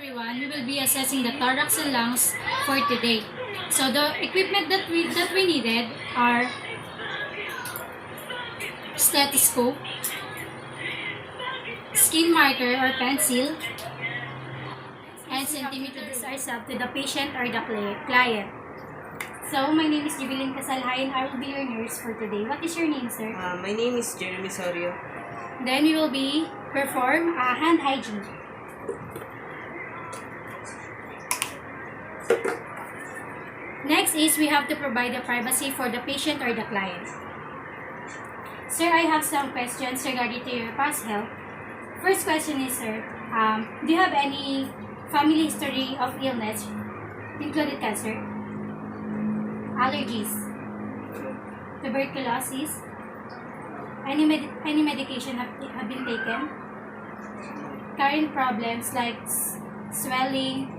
everyone, we will be assessing the thorax and lungs for today. So the equipment that we needed are stethoscope, skin marker or pencil, and centimeter ourselves to the patient or the client. So my name is Jubilin Casalhayan. I will be your nurse for today. What is your name, sir? My name is Jeremy Sorio. Then we will be perform hand hygiene. Next is we have to provide the privacy for the patient or the client. Sir, I have some questions regarding to your past health. First question is, sir, do you have any family history of illness, including cancer, allergies, tuberculosis, any medication have been taken, current problems like swelling?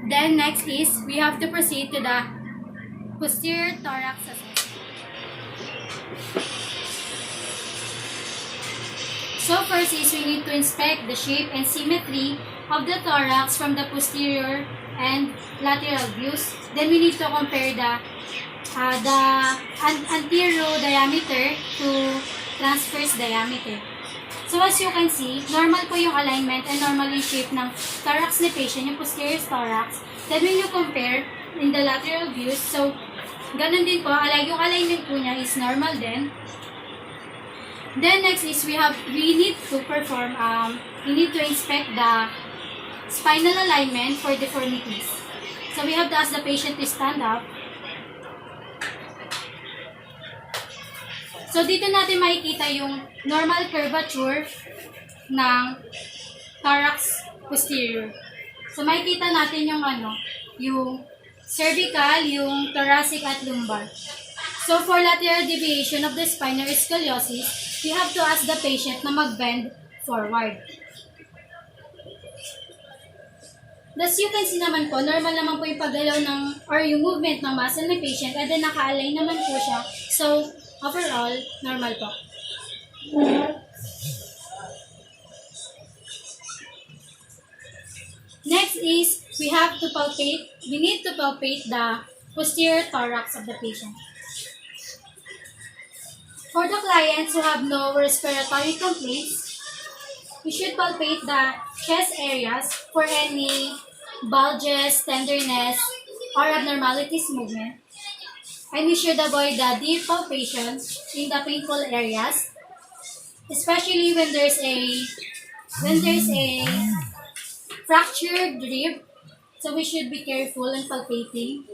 Then next is we have to proceed to the posterior thorax assessment. So first is we need to inspect the shape and symmetry of the thorax from the posterior and lateral views. Then we need to compare the anterior diameter to transverse diameter. So as you can see, normal po yung alignment and normal yung shape ng thorax ni patient, yung posterior thorax. Then when you compare in the lateral views, so ganun din po, yung alignment po niya is normal din. Then next is we need to perform, we need to inspect the spinal alignment for deformities. So we have to ask the patient to stand up. So dito natin makikita yung normal curvature ng thorax posterior. So makikita natin yung yung cervical, yung thoracic at lumbar. So for lateral deviation of the spine or scoliosis, we have to ask the patient na mag-bend forward. Thus you can see naman po, normal naman po yung paggalaw or yung movement ng muscle ng patient, and then naka-align naman po siya. So overall, normal po. Next is, we need to palpate the posterior thorax of the patient. For the clients who have no respiratory complaints, we should palpate the chest areas for any bulges, tenderness, or abnormalities movement. And we should avoid the deep palpation in the painful areas, especially when there's a fractured rib. So we should be careful in palpating.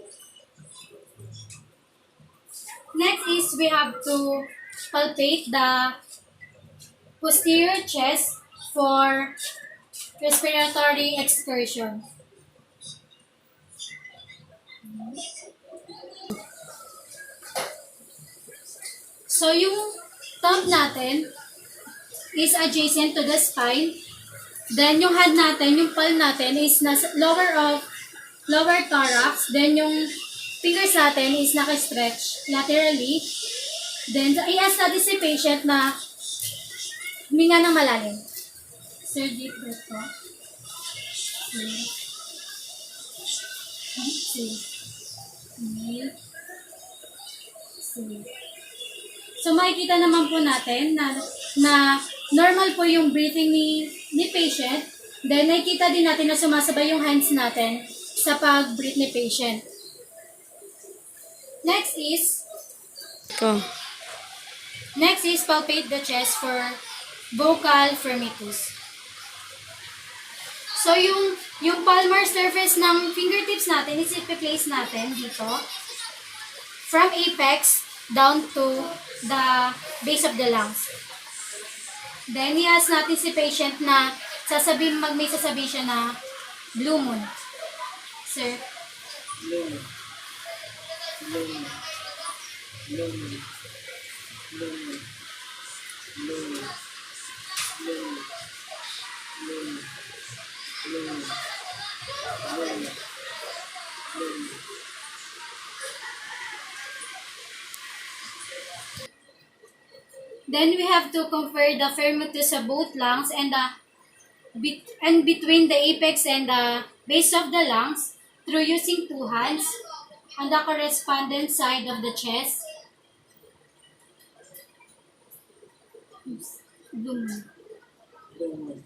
Next is we have to palpate the posterior chest for respiratory excursion. So yung thumb natin is adjacent to the spine. Then yung hand natin, yung palm natin is nasa lower thorax. Then yung fingers natin is naka-stretch laterally. Then i-ask natin si patient na huminga ng malalim. Sir, deep breath po. So makikita naman po natin na normal po yung breathing ni patient. Then nakikita din natin na sumasabay yung hands natin sa pag-breathe ni patient. Next is palpate the chest for vocal firmicus. So yung palmar surface ng fingertips natin is i-place natin dito from apex down to the base of the lungs. Then i-ask natin si patient na may sasabihin siya na blue moon. Sir? Blue moon. Blue moon. Blue moon. Blue moon. Blue moon. Blue moon. Blue moon. Blue moon. Blue moon. Blue moon. Then we have to compare the firmicus sa both lungs and the and between the apex and the base of the lungs through using two hands on the corresponding side of the chest. Oops. Boom. Lower.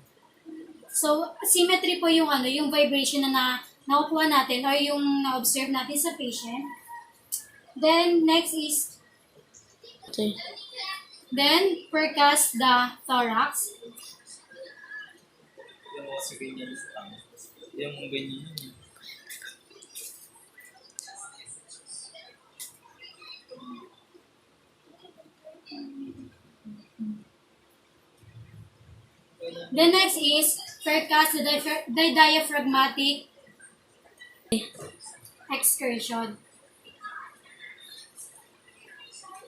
So, symmetry po yung yung vibration na nakukuha natin or yung na-observe natin sa patient. Then, next is, Okay. then, percuss the thorax. Yung mga sa ganyan lang. Yung mga ganyan yun. The next is percuss the diaphragmatic excursion.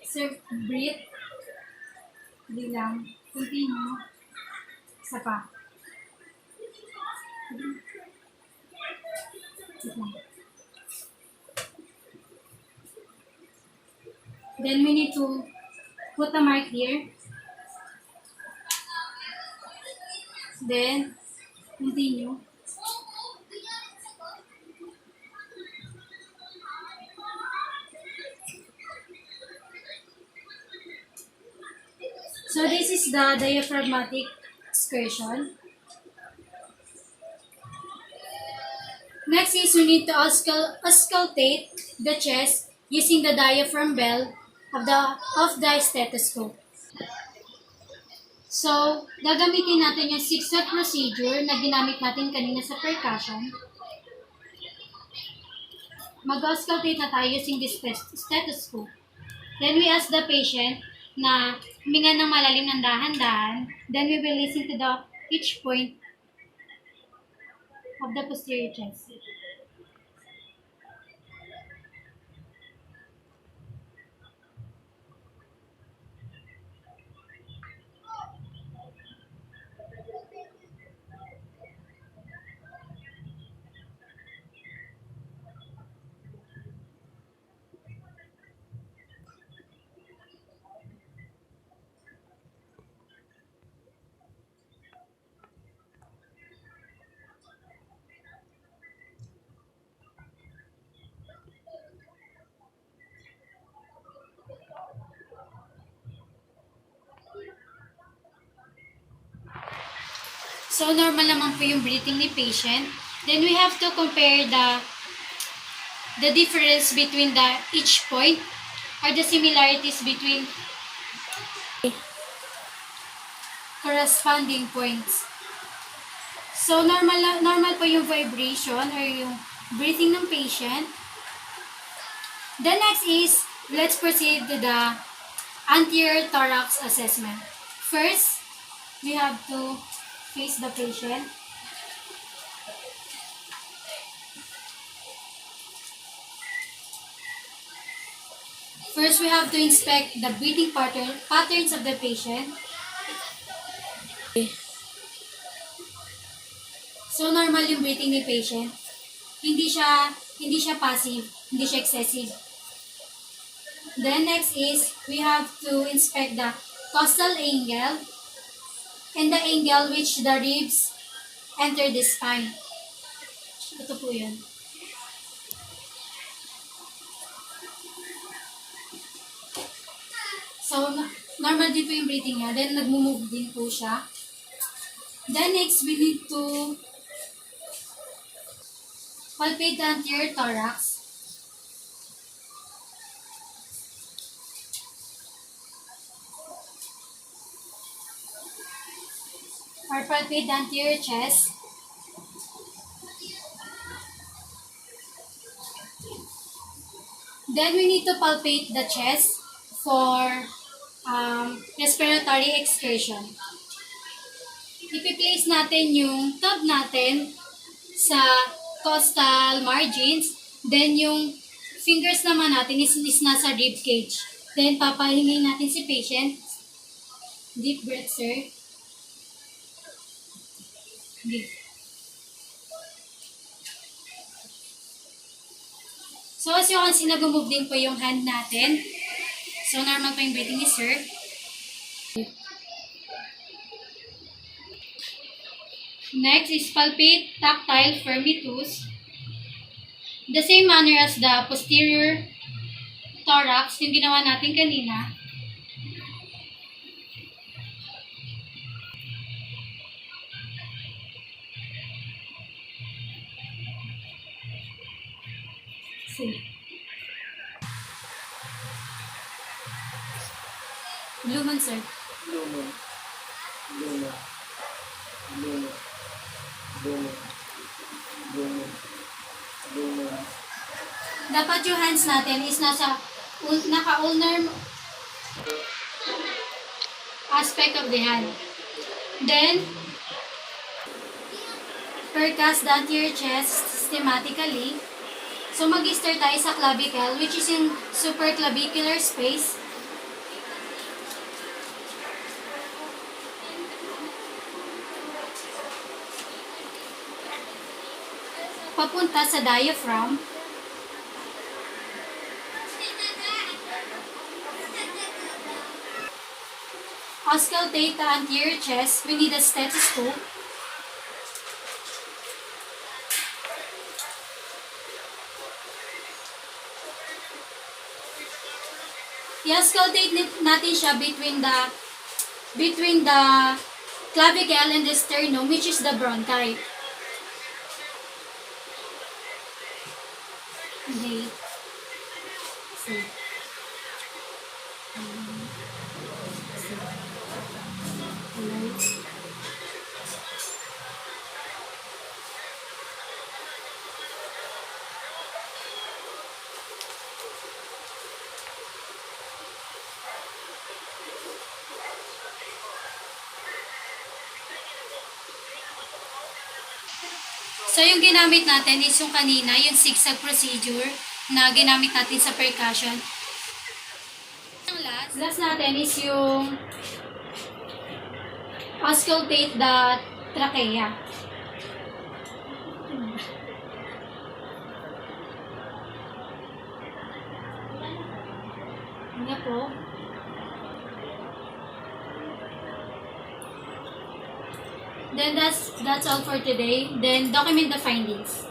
So, breathe. Hindi lang. Continue. Isa pa. Wait lang. Then we need to put a mark here. Then, continue. So this is the diaphragmatic excursion. Next is we need to auscultate the chest using the diaphragm bell of the stethoscope. So, gagamitin natin yung 6-step procedure na ginamit natin kanina sa percussion. Mag-auscultate na tayo using this stethoscope. Then we ask the patient na huminga ng malalim ng dahan-dahan. Then we will listen to each point of the posterior chest. So, normal naman po yung breathing ni patient. Then, we have to compare the difference between each point or the similarities between corresponding points. So, normal po yung vibration or yung breathing ng patient. The next is, let's proceed to the anterior thorax assessment. First, we have to face the patient. First, we have to inspect the breathing patterns of the patient. So, normal yung breathing ni patient. Hindi siya passive, hindi siya excessive. Then, next is, we have to inspect the costal angle and the angle which the ribs enter the spine. Ito po yun. So, normal din po yung breathing niya. Then, nag-move din po siya. Then, next, we need to palpate the anterior thorax. Or palpate the anterior chest. Then we need to palpate the chest for respiratory excursion. Ipi-place natin yung tub natin sa costal margins. Then yung fingers naman natin is nasa rib cage. Then papahingay natin si patient. Deep breath, sir. Deep. So, as you can see, nag-move din po yung hand natin. So, normal pa yung breathing ni sir. Next is palpate tactile firmitus. The same manner as the posterior thorax, yung ginawa natin kanina. See. Blue moon, sir. Lumen. Lumen. Lumen. Lumen. Lumen. Lumen. Dapat yung hands natin is naka-ulnar aspect of the hand. Then, percuss the anterior chest systematically. So, mag-start tayo sa clavicle, which is yung supraclavicular space. Papunta sa diaphragm. Auscultate the anterior chest. We need a stethoscope. I-auscultate natin siya between the clavicle and the sternum, which is the bronchi. Okay. So, alright. So, yung ginamit natin is yung kanina, yung zigzag procedure na ginamit natin sa percussion. Ang last natin is yung auscultate the trachea. Ano po? Then that's all for today. Then document the findings.